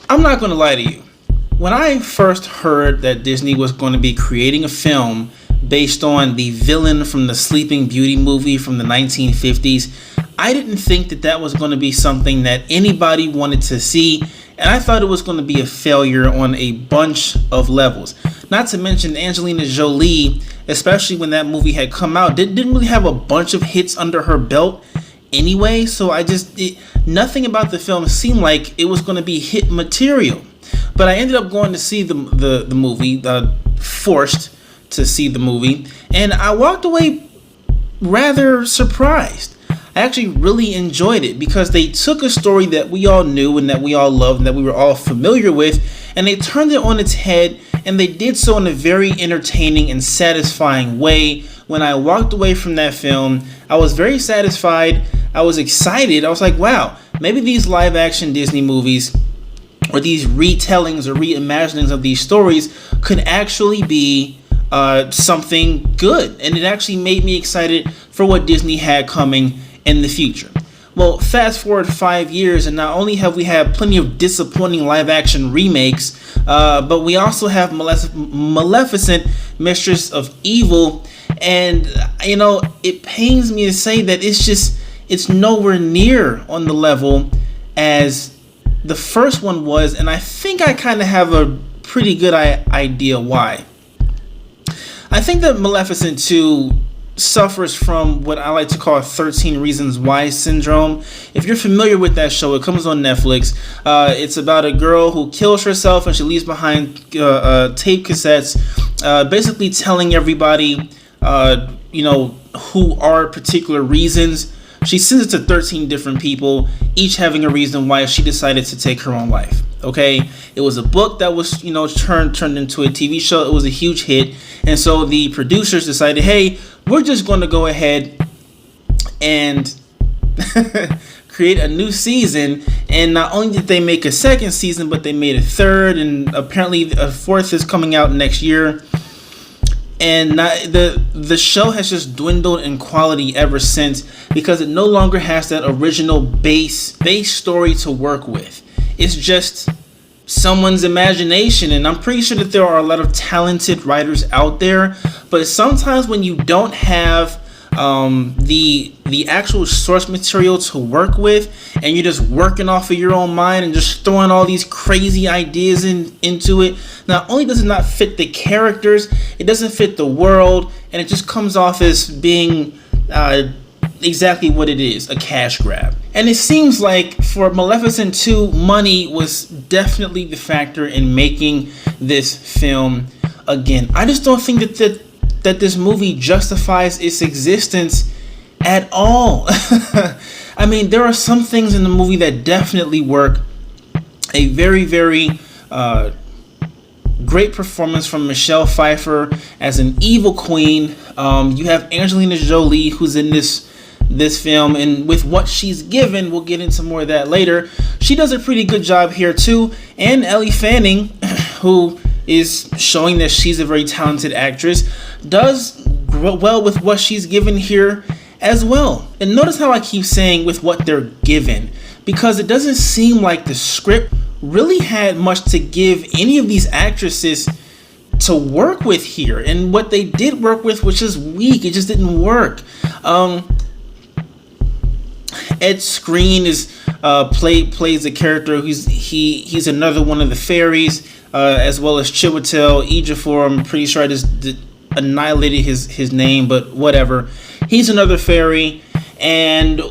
I'm not going to lie to you. When I first heard that Disney was going to be creating a film based on the villain from the Sleeping Beauty movie from the 1950s, I didn't think that that was going to be something that anybody wanted to see, and I thought it was going to be a failure on a bunch of levels. Not to mention Angelina Jolie, especially when that movie had come out, didn't really have a bunch of hits under her belt anyway, so nothing about the film seemed like it was going to be hit material. But I ended up going to see the movie, forced to see the movie, and I walked away rather surprised. I actually really enjoyed it because they took a story that we all knew and that we all loved and that we were all familiar with, and they turned it on its head, and they did so in a very entertaining and satisfying way. When I walked away from that film, I was very satisfied. I was excited. I was like, wow, maybe these live action Disney movies or these retellings or reimaginings of these stories could actually be something good. And it actually made me excited for what Disney had coming in the future. Well, fast forward 5 years, and not only have we had plenty of disappointing live action remakes, but we also have Maleficent, Mistress of Evil. And, it pains me to say that it's nowhere near on the level as the first one was, and I think I kind of have a pretty good idea why. I think that Maleficent 2 suffers from what I like to call 13 Reasons Why syndrome. If you're familiar with that show, it comes on Netflix. It's about a girl who kills herself and she leaves behind tape cassettes, basically telling everybody, who are particular reasons. She sends it to 13 different people, each having a reason why she decided to take her own life. Okay, it was a book that was, turned into a TV show. It was a huge hit, and so the producers decided, hey, we're just going to go ahead and create a new season. And not only did they make a second season, but they made a third, and apparently a fourth is coming out next year. And the show has just dwindled in quality ever since because it no longer has that original base story to work with. It's just someone's imagination, and I'm pretty sure that there are a lot of talented writers out there, but sometimes when you don't have the actual source material to work with, and you're just working off of your own mind and just throwing all these crazy ideas into it, not only does it not fit the characters, it doesn't fit the world, and it just comes off as being exactly what it is, a cash grab. And it seems like for Maleficent 2, money was definitely the factor in making this film again. I just don't think that this movie justifies its existence at all. I mean, there are some things in the movie that definitely work. A very, very great performance from Michelle Pfeiffer as an evil queen. You have Angelina Jolie, who's in this film, and with what she's given, we'll get into more of that later, she does a pretty good job here too. And Ellie Fanning, who is showing that she's a very talented actress, does well with what she's given here as well. And notice how I keep saying with what they're given, because it doesn't seem like the script really had much to give any of these actresses to work with here, and what they did work with was just weak. It just didn't work. Ed Skrein plays a character he's another one of the fairies, as well as Chiwetel Ejiofor. I'm pretty sure I just annihilated his name, but whatever. He's another fairy, and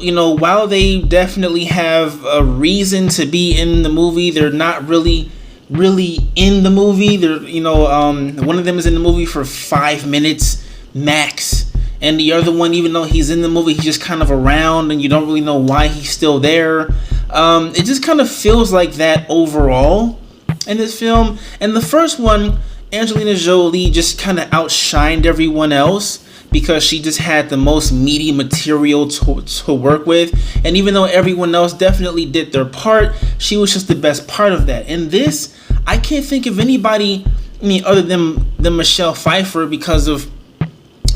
while they definitely have a reason to be in the movie, they're not really in the movie. They're one of them is in the movie for 5 minutes max. And the other one, even though he's in the movie, he's just kind of around and you don't really know why he's still there. It just kind of feels like that overall in this film. And the first one, Angelina Jolie just kind of outshined everyone else because she just had the most meaty material to work with. And even though everyone else definitely did their part, she was just the best part of that. And this, I can't think of anybody, other than Michelle Pfeiffer, because of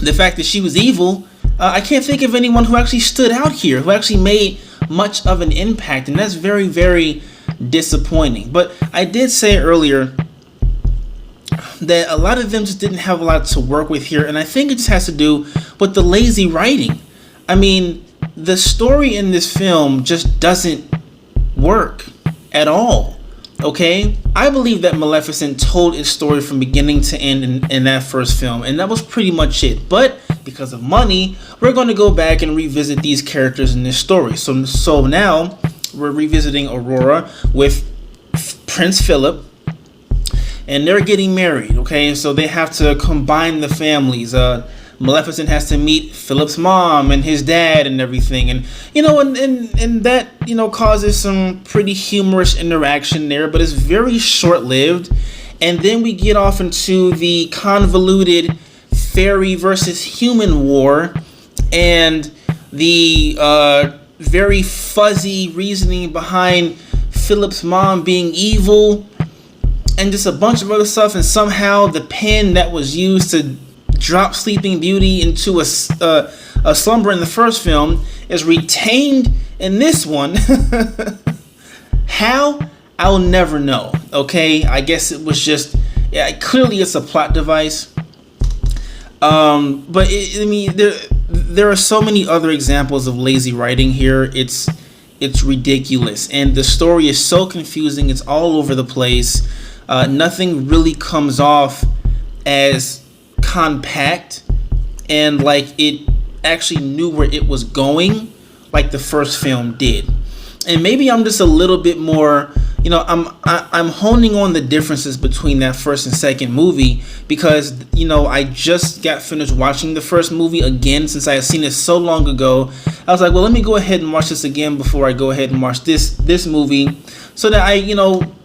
the fact that she was evil. I can't think of anyone who actually stood out here, who actually made much of an impact, and that's very, very disappointing. But I did say earlier that a lot of them just didn't have a lot to work with here, and I think it just has to do with the lazy writing. I mean, the story in this film just doesn't work at all. Okay, I believe that Maleficent told its story from beginning to end in that first film, and that was pretty much it. But because of money, we're going to go back and revisit these characters in this story. So now we're revisiting Aurora with Prince Philip, and they're getting married. Okay, so they have to combine the families. Maleficent has to meet Philip's mom and his dad and everything, and and that causes some pretty humorous interaction there, but it's very short-lived. And then we get off into the convoluted fairy versus human war, and the very fuzzy reasoning behind Philip's mom being evil, and just a bunch of other stuff. And somehow the pen that was used to drop Sleeping Beauty into a slumber in the first film is retained in this one. How? I'll never know. Okay, I guess it was just, clearly it's a plot device. But there are so many other examples of lazy writing here. It's ridiculous, and the story is so confusing. It's all over the place. Nothing really comes off as compact and like it actually knew where it was going, like the first film did. And maybe I'm just a little bit more, I'm honing on the differences between that first and second movie, because I just got finished watching the first movie again since I had seen it so long ago. I was like, well, let me go ahead and watch this again before I go ahead and watch this movie, so that I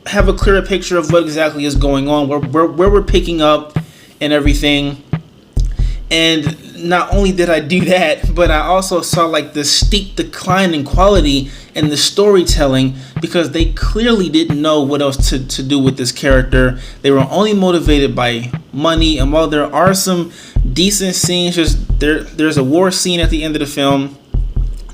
have a clearer picture of what exactly is going on, where we're picking up and everything. And not only did I do that, but I also saw like the steep decline in quality and the storytelling, because they clearly didn't know what else to do with this character. They were only motivated by money. And while there are some decent scenes, there's a war scene at the end of the film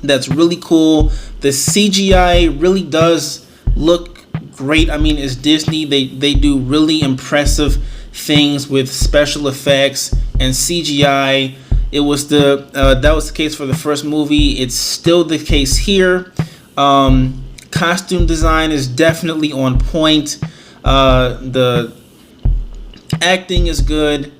that's really cool. The CGI really does look great. I mean, it's Disney. They do really impressive things with special effects and CGI. It was that was the case for the first movie. It's still the case here. Costume design is definitely on point. The acting is good.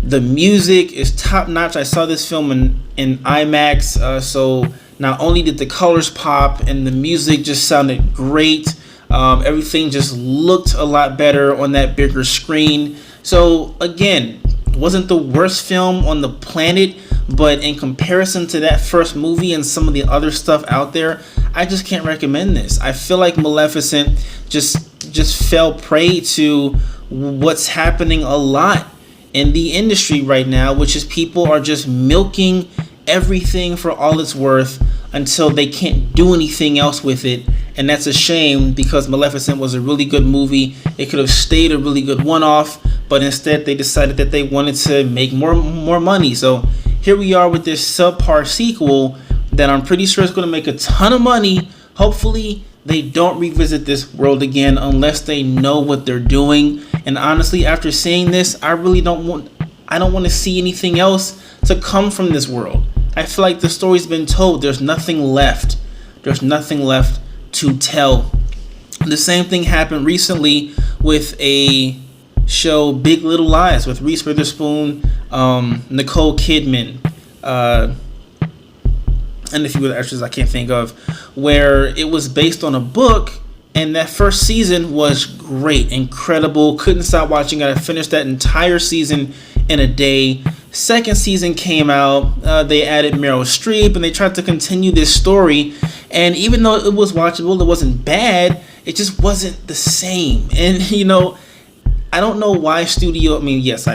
The music is top notch. I saw this film in IMAX, so not only did the colors pop and the music just sounded great, everything just looked a lot better on that bigger screen. So again, wasn't the worst film on the planet, but in comparison to that first movie and some of the other stuff out there, I just can't recommend this. I feel like Maleficent just fell prey to what's happening a lot in the industry right now, which is people are just milking everything for all it's worth until they can't do anything else with it. And that's a shame, because Maleficent was a really good movie. It could have stayed a really good one-off, but instead they decided that they wanted to make more money. So here we are with this subpar sequel that I'm pretty sure is going to make a ton of money. Hopefully they don't revisit this world again unless they know what they're doing. And honestly, after seeing this, I don't want to see anything else to come from this world. I feel like the story's been told. There's nothing left. There's nothing left to tell. The same thing happened recently with a show, Big Little Lies, with Reese Witherspoon, Nicole Kidman, and a few other actors I can't think of, where it was based on a book, and that first season was great, incredible, couldn't stop watching it. I finished that entire season in a day. Second season came out, they added Meryl Streep, and they tried to continue this story, and even though it was watchable, it wasn't bad, it just wasn't the same. And I don't know why yes,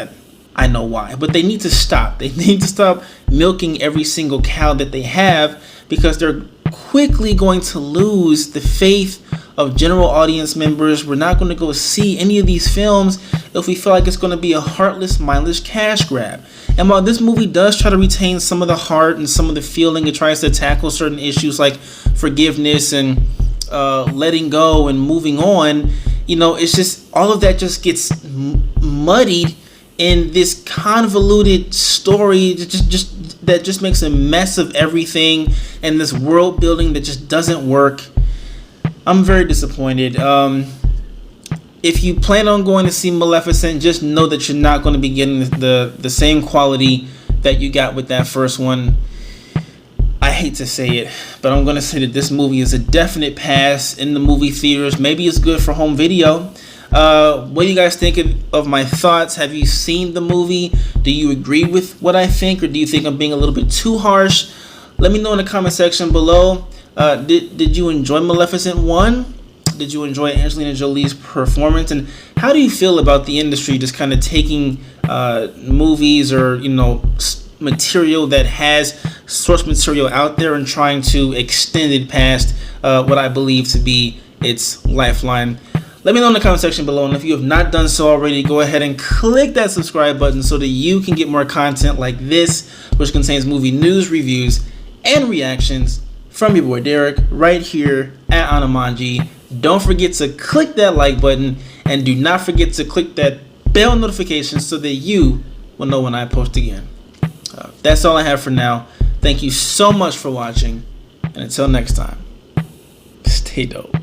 I know why, but they need to stop. They need to stop milking every single cow that they have, because they're quickly going to lose the faith of general audience members. We're not going to go see any of these films if we feel like it's going to be a heartless, mindless cash grab. And while this movie does try to retain some of the heart and some of the feeling, it tries to tackle certain issues like forgiveness and letting go and moving on, it's just all of that just gets muddied in this convoluted story that just makes a mess of everything, and this world building that just doesn't work. I'm very disappointed. If you plan on going to see Maleficent, just know that you're not going to be getting the same quality that you got with that first one. I hate to say it, but I'm going to say that this movie is a definite pass in the movie theaters. Maybe it's good for home video. What do you guys think of my thoughts? Have you seen the movie? Do you agree with what I think, or do you think I'm being a little bit too harsh? Let me know in the comment section below. Did you enjoy Maleficent 1? Did you enjoy Angelina Jolie's performance? And how do you feel about the industry just kind of taking movies or material that has source material out there and trying to extend it past what I believe to be its lifeline? Let me know in the comment section below, and if you have not done so already, go ahead and click that subscribe button so that you can get more content like this, which contains movie news, reviews, and reactions from your boy Derek right here at Anamanji. Don't forget to click that like button, and do not forget to click that bell notification so that you will know when I post again. That's all I have for now. Thank you so much for watching, and until next time, stay dope.